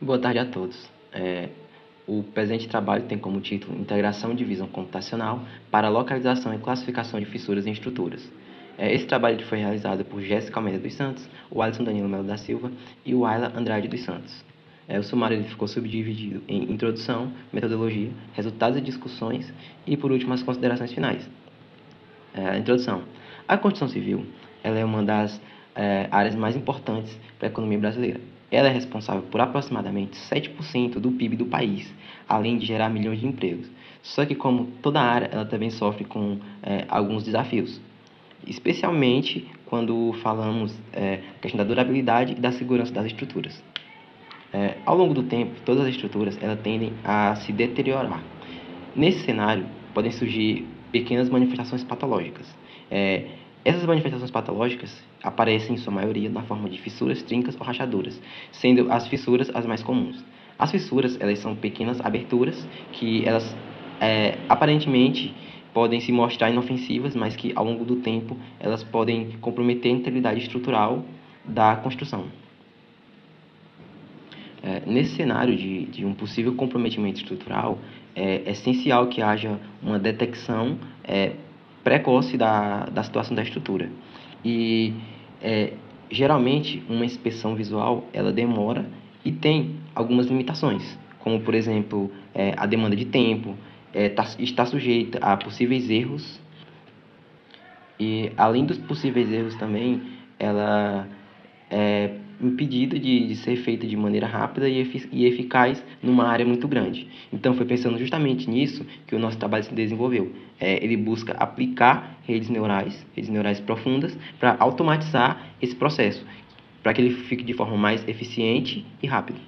Boa tarde a todos. O presente trabalho tem como título Integração de Visão Computacional para Localização e Classificação de Fissuras em Estruturas. Esse trabalho foi realizado por Jéssica Almeida dos Santos, o Alisson Danilo Melo da Silva e o Ayla Andrade dos Santos. O sumário ele ficou subdividido em introdução, metodologia, resultados e discussões e, por último, as considerações finais. Introdução. A construção civil ela é uma das áreas mais importantes para a economia brasileira. Ela é responsável por aproximadamente 7% do PIB do país, além de gerar milhões de empregos. Só que, como toda área, ela também sofre com alguns desafios, especialmente quando falamos questão da durabilidade e da segurança das estruturas. Ao longo do tempo, todas as estruturas elas tendem a se deteriorar. Nesse cenário, podem surgir pequenas manifestações patológicas. Essas manifestações patológicas aparecem, em sua maioria, na forma de fissuras, trincas ou rachaduras, sendo as fissuras as mais comuns. As fissuras elas são pequenas aberturas que elas aparentemente podem se mostrar inofensivas, mas que ao longo do tempo elas podem comprometer a integridade estrutural da construção. Nesse cenário de um possível comprometimento estrutural, é essencial que haja uma detecção precoce da situação da estrutura. E, geralmente, uma inspeção visual ela demora e tem algumas limitações, como, por exemplo, a demanda de tempo, está sujeita a possíveis erros. E, além dos possíveis erros também, ela é impedida de ser feita de maneira rápida e eficaz numa área muito grande. Então, foi pensando justamente nisso que o nosso trabalho se desenvolveu. Ele busca aplicar redes neurais profundas, para automatizar esse processo, para que ele fique de forma mais eficiente e rápida.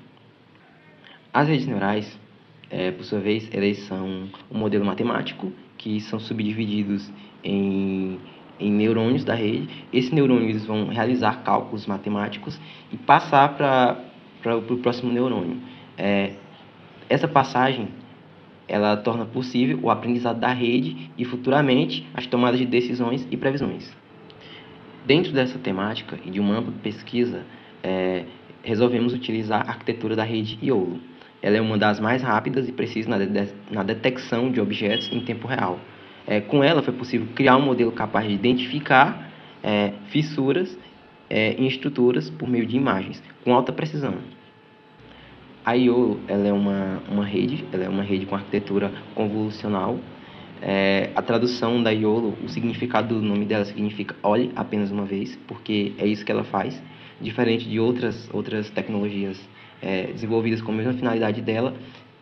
As redes neurais, por sua vez, elas são um modelo matemático que são subdivididos em neurônios da rede. Esses neurônios vão realizar cálculos matemáticos e passar para o próximo neurônio. Essa passagem ela torna possível o aprendizado da rede e, futuramente, as tomadas de decisões e previsões. Dentro dessa temática e de uma ampla pesquisa, resolvemos utilizar a arquitetura da rede YOLO. Ela é uma das mais rápidas e precisas na detecção de objetos em tempo real. Com ela foi possível criar um modelo capaz de identificar fissuras em estruturas por meio de imagens, com alta precisão. A YOLO ela é uma rede com arquitetura convolucional. A tradução da YOLO, o significado do nome dela significa olhe apenas uma vez, porque é isso que ela faz. Diferente de outras tecnologias desenvolvidas com a mesma finalidade dela,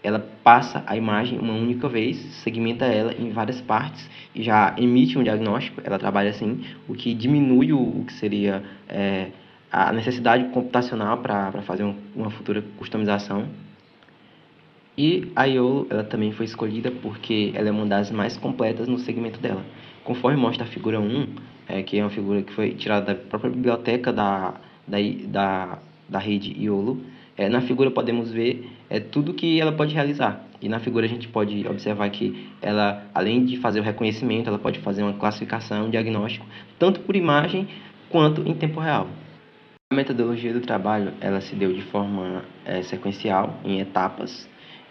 ela passa a imagem uma única vez, segmenta ela em várias partes e já emite um diagnóstico. Ela trabalha assim, o que diminui o que seria a necessidade computacional para fazer uma futura customização. E a YOLO ela também foi escolhida porque ela é uma das mais completas no segmento dela. Conforme mostra a figura 1, que é uma figura que foi tirada da própria biblioteca da rede YOLO, na figura podemos ver tudo que ela pode realizar. E na figura a gente pode observar que ela, além de fazer o reconhecimento, ela pode fazer uma classificação, um diagnóstico, tanto por imagem quanto em tempo real. A metodologia do trabalho ela se deu de forma sequencial, em etapas.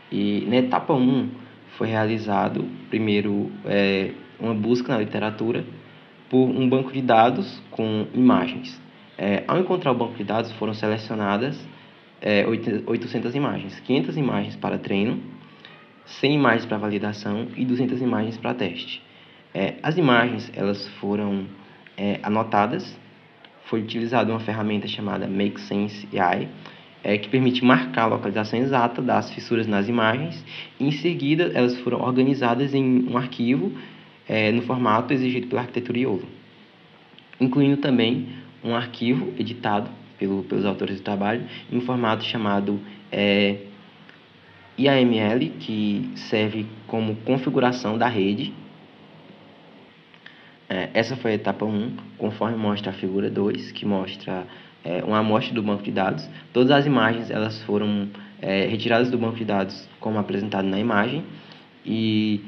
E na etapa 1 foi realizado, primeiro, uma busca na literatura por um banco de dados com imagens. Ao encontrar o banco de dados, foram selecionadas 800 imagens, 500 imagens para treino, 100 imagens para validação e 200 imagens para teste. As imagens elas foram anotadas. Foi utilizada uma ferramenta chamada MakeSense AI, que permite marcar a localização exata das fissuras nas imagens. E, em seguida, elas foram organizadas em um arquivo no formato exigido pela arquitetura YOLO, incluindo também um arquivo editado pelos autores do trabalho em um formato chamado IAML, que serve como configuração da rede. Essa foi a etapa 1, conforme mostra a figura 2, que mostra uma amostra do banco de dados. Todas as imagens elas foram retiradas do banco de dados como apresentado na imagem, e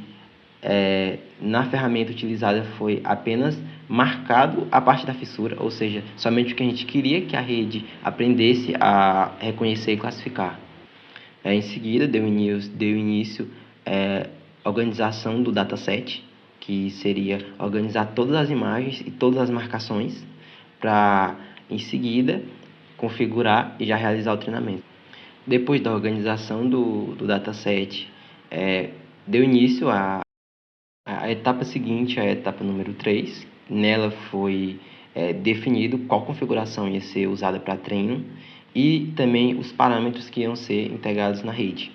na ferramenta utilizada foi apenas marcado a parte da fissura, ou seja, somente o que a gente queria que a rede aprendesse a reconhecer e classificar. Em seguida, deu início a organização do dataset, que seria organizar todas as imagens e todas as marcações para, em seguida, configurar e já realizar o treinamento. Depois da organização do dataset, deu início a etapa seguinte, a etapa número 3. Nela foi definido qual configuração ia ser usada para treino e também os parâmetros que iam ser integrados na rede.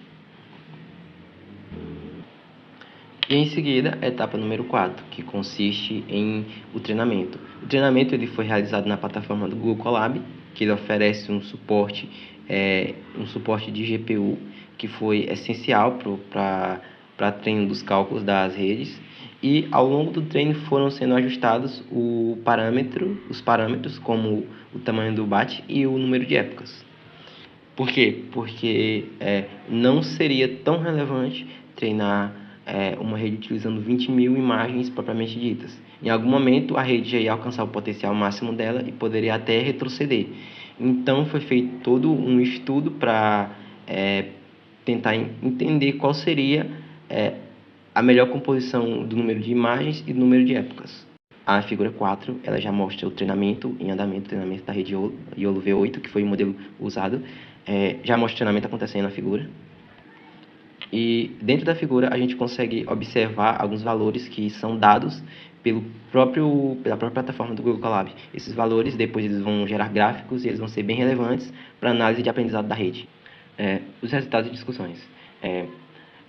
E em seguida, a etapa número 4, que consiste em o treinamento. O treinamento ele foi realizado na plataforma do Google Colab, que ele oferece um suporte de GPU, que foi essencial para treino dos cálculos das redes. E ao longo do treino foram sendo ajustados os parâmetros, como o tamanho do byte e o número de épocas. Por quê? Porque não seria tão relevante treinar uma rede utilizando 20.000 imagens propriamente ditas. Em algum momento, a rede já ia alcançar o potencial máximo dela e poderia até retroceder. Então, foi feito todo um estudo para tentar entender qual seria a melhor composição do número de imagens e do número de épocas. A figura 4, ela já mostra o treinamento em andamento, o treinamento da rede YOLO V8, que foi o modelo usado. Já mostra o treinamento acontecendo na figura. E dentro da figura a gente consegue observar alguns valores que são dados pela própria plataforma do Google Colab. Esses valores depois eles vão gerar gráficos e eles vão ser bem relevantes para a análise de aprendizado da rede. Os resultados de discussões.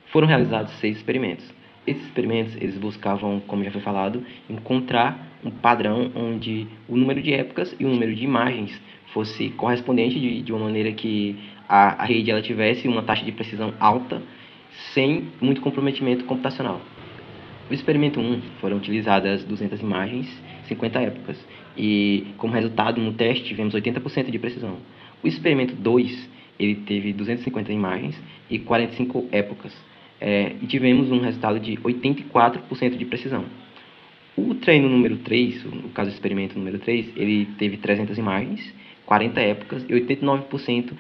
Foram realizados 6 experimentos. Esses experimentos eles buscavam, como já foi falado, encontrar um padrão onde o número de épocas e o número de imagens fosse correspondente de uma maneira que a rede ela tivesse uma taxa de precisão alta, sem muito comprometimento computacional. No experimento 1, foram utilizadas 200 imagens, 50 épocas, e como resultado no teste tivemos 80% de precisão. O experimento 2, ele teve 250 imagens e 45 épocas, e tivemos um resultado de 84% de precisão. O treino número 3, no caso do experimento número 3, ele teve 300 imagens, 40 épocas e 89%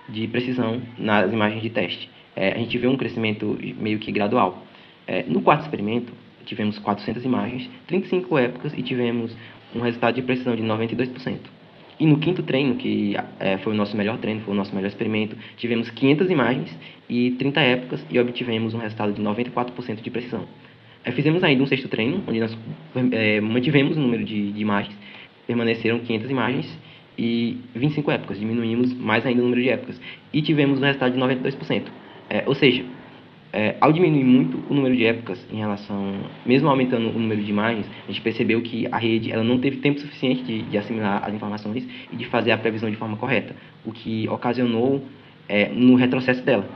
de precisão nas imagens de teste. A gente vê um crescimento meio que gradual. No quarto experimento, tivemos 400 imagens, 35 épocas e tivemos um resultado de precisão de 92%. E no quinto treino, que foi o nosso melhor treino, foi o nosso melhor experimento, tivemos 500 imagens e 30 épocas e obtivemos um resultado de 94% de precisão. Fizemos ainda um sexto treino, onde nós mantivemos o número de imagens, permaneceram 500 imagens e 25 épocas, diminuímos mais ainda o número de épocas e tivemos um resultado de 92%. Ou seja, ao diminuir muito o número de épocas em relação, mesmo aumentando o número de imagens, a gente percebeu que a rede ela não teve tempo suficiente de assimilar as informações e de fazer a previsão de forma correta, o que ocasionou no retrocesso dela.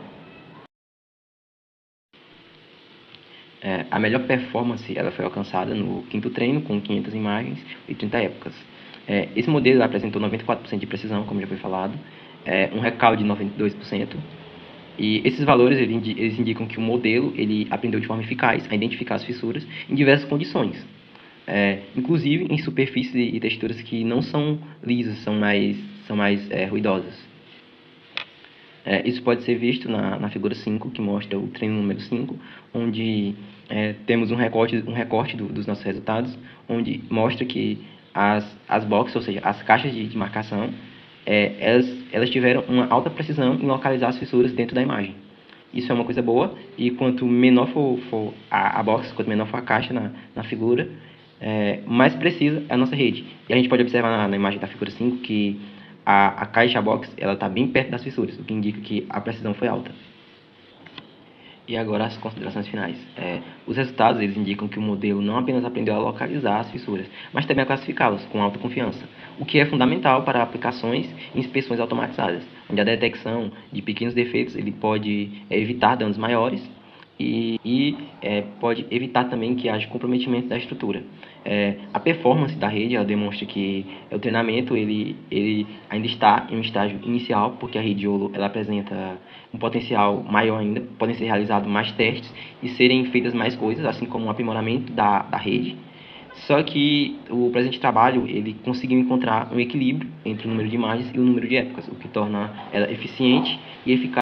A melhor performance ela foi alcançada no quinto treino, com 500 imagens e 30 épocas. Esse modelo apresentou 94% de precisão, como já foi falado, um recall de 92%, e esses valores eles indicam que o modelo ele aprendeu de forma eficaz a identificar as fissuras em diversas condições, inclusive em superfícies e texturas que não são lisas, são mais ruidosas. Isso pode ser visto na figura 5, que mostra o treino número 5, onde temos um recorte dos nossos resultados, onde mostra que as boxes, ou seja, as caixas de marcação, elas tiveram uma alta precisão em localizar as fissuras dentro da imagem. Isso é uma coisa boa, e quanto menor for a box, quanto menor for a caixa na figura, mais precisa é a nossa rede. E a gente pode observar na imagem da figura 5 que a caixa box está bem perto das fissuras, o que indica que a precisão foi alta. E agora as considerações finais. Os resultados eles indicam que o modelo não apenas aprendeu a localizar as fissuras, mas também a classificá-las com alta confiança, o que é fundamental para aplicações e inspeções automatizadas, onde a detecção de pequenos defeitos ele pode evitar danos maiores e pode evitar também que haja comprometimento da estrutura. A performance da rede ela demonstra que o treinamento ele ainda está em um estágio inicial, porque a rede YOLO ela apresenta um potencial maior ainda, podem ser realizados mais testes e serem feitas mais coisas, assim como um aprimoramento da rede. Só que o presente trabalho ele conseguiu encontrar um equilíbrio entre o número de imagens e o número de épocas, o que torna ela eficiente e eficaz.